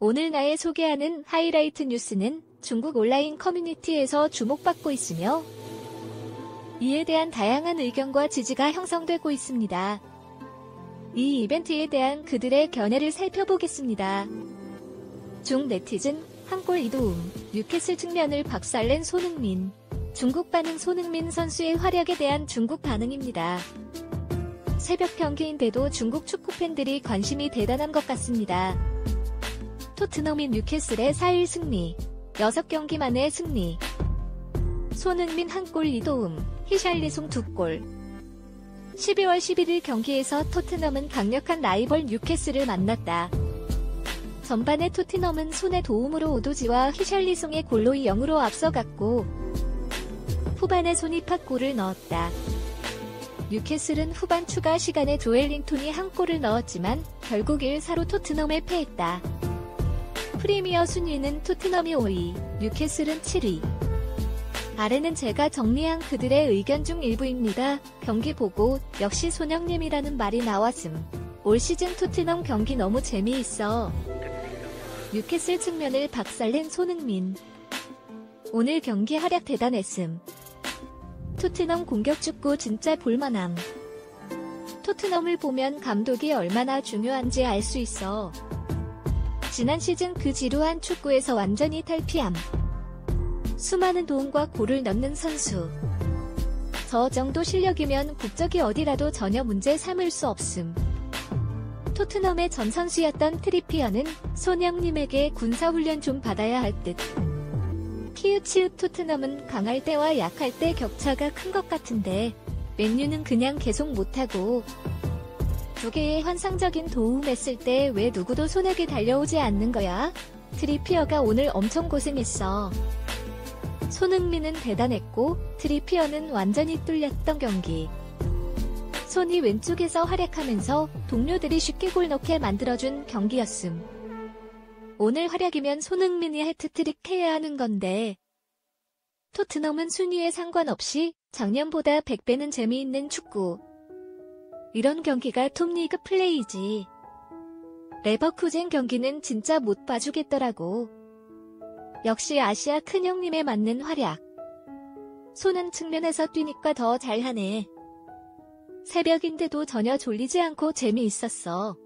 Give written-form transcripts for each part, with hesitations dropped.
오늘 나의 소개하는 하이라이트 뉴스는 중국 온라인 커뮤니티에서 주목받고 있으며 이에 대한 다양한 의견과 지지가 형성되고 있습니다. 이 이벤트에 대한 그들의 견해를 살펴보겠습니다. 중 네티즌 한 골 이도움, 뉴캐슬 측면을 박살낸 손흥민. 중국 반응 손흥민 선수의 활약에 대한 중국 반응입니다. 새벽 경기인데도 중국 축구 팬들이 관심이 대단한 것 같습니다. 토트넘이 뉴캐슬의 4일 승리, 6경기 만의 승리. 손흥민 한 골 이도움, 히샬리송 2골. 12월 11일 경기에서 토트넘은 강력한 라이벌 뉴캐슬을 만났다. 전반에 토트넘은 손의 도움으로 오도지와 히샬리송의 골로 2-0으로 앞서갔고 후반에 손이 팟골을 넣었다. 뉴캐슬은 후반 추가 시간에 조엘링톤이 한 골을 넣었지만 결국 1-4로 토트넘에 패했다. 프리미어 순위는 토트넘이 5위, 뉴캐슬은 7위. 아래는 제가 정리한 그들의 의견 중 일부입니다. 경기 보고 역시 손흥민이라는 말이 나왔음. 올 시즌 토트넘 경기 너무 재미있어. 뉴캐슬 측면을 박살낸 손흥민. 오늘 경기 활약 대단했음. 토트넘 공격 축구 진짜 볼만함. 토트넘을 보면 감독이 얼마나 중요한지 알 수 있어. 지난 시즌 그 지루한 축구에서 완전히 탈피함. 수많은 도움과 골을 넣는 선수. 저 정도 실력이면 국적이 어디라도 전혀 문제 삼을 수 없음. 토트넘의 전 선수였던 트리피어는 손흥민에게 군사훈련 좀 받아야 할 듯. 키읔치읓 토트넘은 강할 때와 약할 때 격차가 큰 것 같은데 맨유는 그냥 계속 못하고 두 개의 환상적인 도움했을 때 왜 누구도 손에게 달려오지 않는 거야? 트리피어가 오늘 엄청 고생했어. 손흥민은 대단했고 트리피어는 완전히 뚫렸던 경기. 손이 왼쪽에서 활약하면서 동료들이 쉽게 골 넣게 만들어준 경기였음. 오늘 활약이면 손흥민이 해트트릭 해야 하는 건데 토트넘은 순위에 상관없이 작년보다 100배는 재미있는 축구. 이런 경기가 톱리그 플레이지. 레버쿠젠 경기는 진짜 못 봐주겠더라고. 역시 아시아 큰형님에 맞는 활약. 손은 측면에서 뛰니까 더 잘하네. 새벽인데도 전혀 졸리지 않고 재미있었어.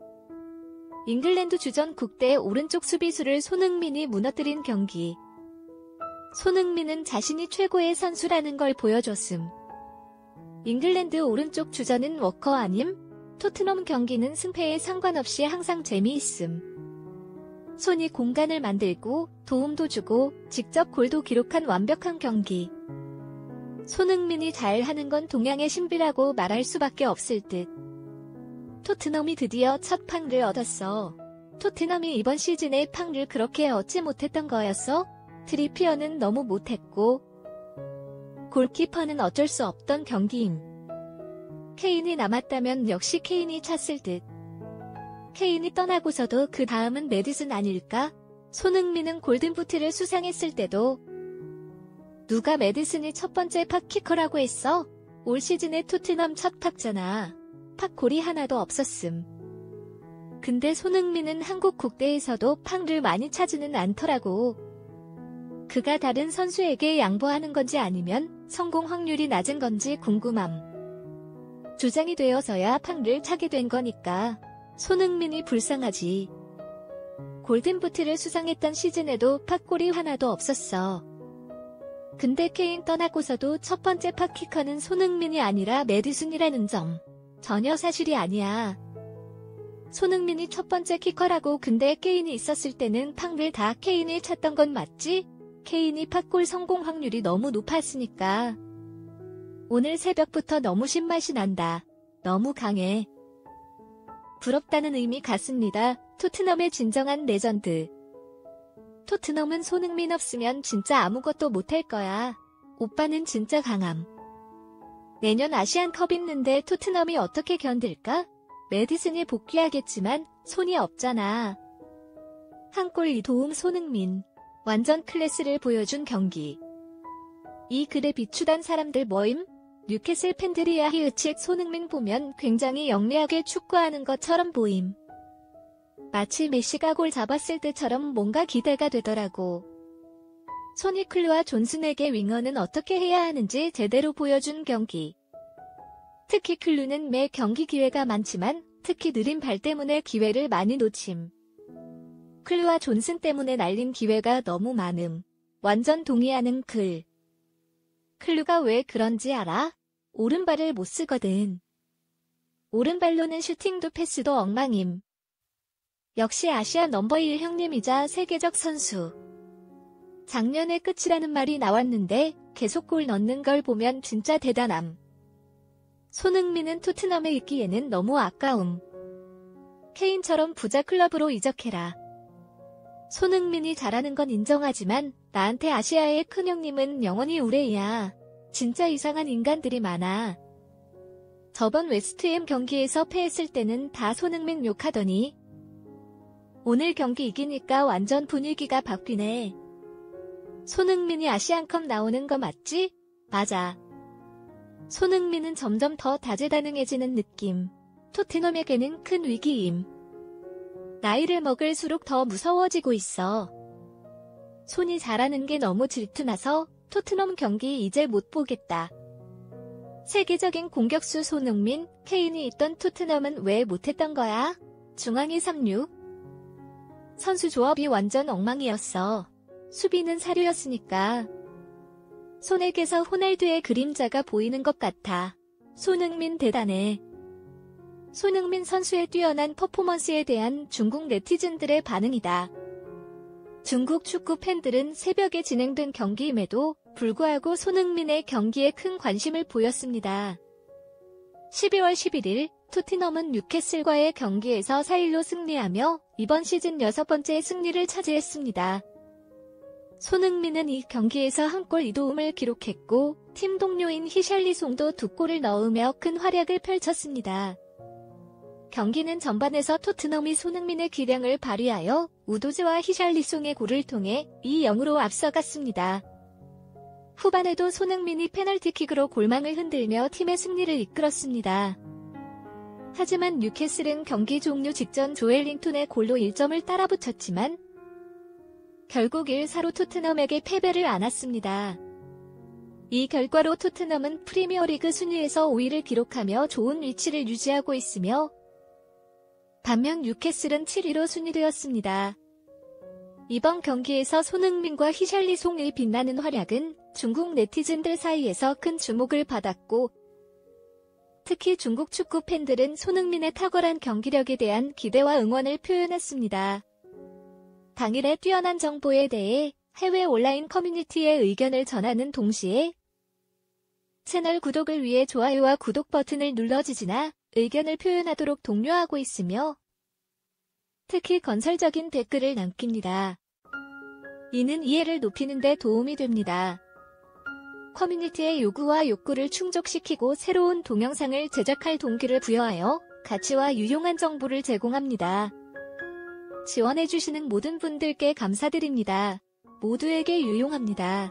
잉글랜드 주전 국대 오른쪽 수비수를 손흥민이 무너뜨린 경기. 손흥민은 자신이 최고의 선수라는 걸 보여줬음. 잉글랜드 오른쪽 주전은 워커 아님? 토트넘 경기는 승패에 상관없이 항상 재미있음. 손이 공간을 만들고 도움도 주고 직접 골도 기록한 완벽한 경기. 손흥민이 잘하는 건 동양의 신비라고 말할 수밖에 없을 듯. 토트넘이 드디어 첫 팡을 얻었어. 토트넘이 이번 시즌에 팡을 그렇게 얻지 못했던 거였어? 트리피어는 너무 못했고 골키퍼는 어쩔 수 없던 경기임. 케인이 남았다면 역시 케인이 찼을 듯. 케인이 떠나고서도 그 다음은 메디슨 아닐까? 손흥민은 골든부트를 수상했을 때도 누가 메디슨이 첫 번째 팟키커라고 했어? 올 시즌에 토트넘 첫 팟잖아. 팟골이 하나도 없었음. 근데 손흥민은 한국 국대에서도 팡을 많이 차지는 않더라고. 그가 다른 선수에게 양보하는 건지 아니면 성공 확률이 낮은 건지 궁금함. 주장이 되어서야 팡을 차게 된 거니까 손흥민이 불쌍하지. 골든부트를 수상했던 시즌에도 팟골이 하나도 없었어. 근데 케인 떠나고서도 첫 번째 팟키커는 손흥민이 아니라 메디슨이라는 점. 전혀 사실이 아니야. 손흥민이 첫 번째 키커라고. 근데 케인이 있었을 때는 팡을 다 케인이 찼던 건 맞지? 케인이 팟골 성공 확률이 너무 높았으니까. 오늘 새벽부터 너무 신맛이 난다. 너무 강해. 부럽다는 의미 같습니다. 토트넘의 진정한 레전드. 토트넘은 손흥민 없으면 진짜 아무것도 못할 거야. 오빠는 진짜 강함. 내년 아시안컵 있는데 토트넘이 어떻게 견딜까? 메디슨이 복귀하겠지만 손이 없잖아. 한 골 2도움 손흥민. 완전 클래스를 보여준 경기. 이 글에 비추던 사람들 뭐임? 뉴캐슬 팬들이야. 히읗 손흥민 보면 굉장히 영리하게 축구하는 것처럼 보임. 마치 메시가 골 잡았을 때처럼 뭔가 기대가 되더라고. 소니 클루와 존슨에게 윙어는 어떻게 해야 하는지 제대로 보여준 경기. 특히 클루는 매 경기 기회가 많지만 특히 느린 발 때문에 기회를 많이 놓침. 클루와 존슨 때문에 날린 기회가 너무 많음. 완전 동의하는 글. 클루가 왜 그런지 알아? 오른발을 못 쓰거든. 오른발로는 슈팅도 패스도 엉망임. 역시 아시아 넘버 1 형님이자 세계적 선수. 작년의 끝이라는 말이 나왔는데 계속 골 넣는 걸 보면 진짜 대단함. 손흥민은 토트넘에 있기에는 너무 아까움. 케인처럼 부자 클럽으로 이적해라. 손흥민이 잘하는 건 인정하지만 나한테 아시아의 큰형님은 영원히 우레이야. 진짜 이상한 인간들이 많아. 저번 웨스트햄 경기에서 패했을 때는 다 손흥민 욕하더니 오늘 경기 이기니까 완전 분위기가 바뀌네. 손흥민이 아시안컵 나오는 거 맞지? 맞아. 손흥민은 점점 더 다재다능해지는 느낌. 토트넘에게는 큰 위기임. 나이를 먹을수록 더 무서워지고 있어. 손이 잘하는 게 너무 질투나서 토트넘 경기 이제 못 보겠다. 세계적인 공격수 손흥민, 케인이 있던 토트넘은 왜 못했던 거야? 중앙이 3류. 선수 조합이 완전 엉망이었어. 수비는 사료였으니까. 손에게서 호날두의 그림자가 보이는 것 같아. 손흥민 대단해. 손흥민 선수의 뛰어난 퍼포먼스에 대한 중국 네티즌들의 반응이다. 중국 축구 팬들은 새벽에 진행된 경기임에도 불구하고 손흥민의 경기에 큰 관심을 보였습니다. 12월 11일 토트넘은 뉴캐슬과의 경기에서 4-1로 승리하며 이번 시즌 6번째 승리를 차지했습니다. 손흥민은 이 경기에서 한 골 2도움을 기록했고 팀 동료인 히샬리송도 2골을 넣으며 큰 활약을 펼쳤습니다. 경기는 전반에서 토트넘이 손흥민의 기량을 발휘하여 우도즈와 히샬리송의 골을 통해 2-0으로 앞서갔습니다. 후반에도 손흥민이 페널티킥으로 골망을 흔들며 팀의 승리를 이끌었습니다. 하지만 뉴캐슬은 경기 종료 직전 조엘링톤의 골로 1점을 따라붙였지만 결국 1-4로 토트넘에게 패배를 안았습니다. 이 결과로 토트넘은 프리미어리그 순위에서 5위를 기록하며 좋은 위치를 유지하고 있으며 반면 뉴캐슬은 7위로 순위되었습니다. 이번 경기에서 손흥민과 히샬리송의 빛나는 활약은 중국 네티즌들 사이에서 큰 주목을 받았고 특히 중국 축구 팬들은 손흥민의 탁월한 경기력에 대한 기대와 응원을 표현했습니다. 당일의 뛰어난 정보에 대해 해외 온라인 커뮤니티에 의견을 전하는 동시에 채널 구독을 위해 좋아요와 구독 버튼을 눌러주시나 의견을 표현하도록 독려하고 있으며 특히 건설적인 댓글을 남깁니다. 이는 이해를 높이는 데 도움이 됩니다. 커뮤니티의 요구와 욕구를 충족시키고 새로운 동영상을 제작할 동기를 부여하여 가치와 유용한 정보를 제공합니다. 지원해주시는 모든 분들께 감사드립니다. 모두에게 유용합니다.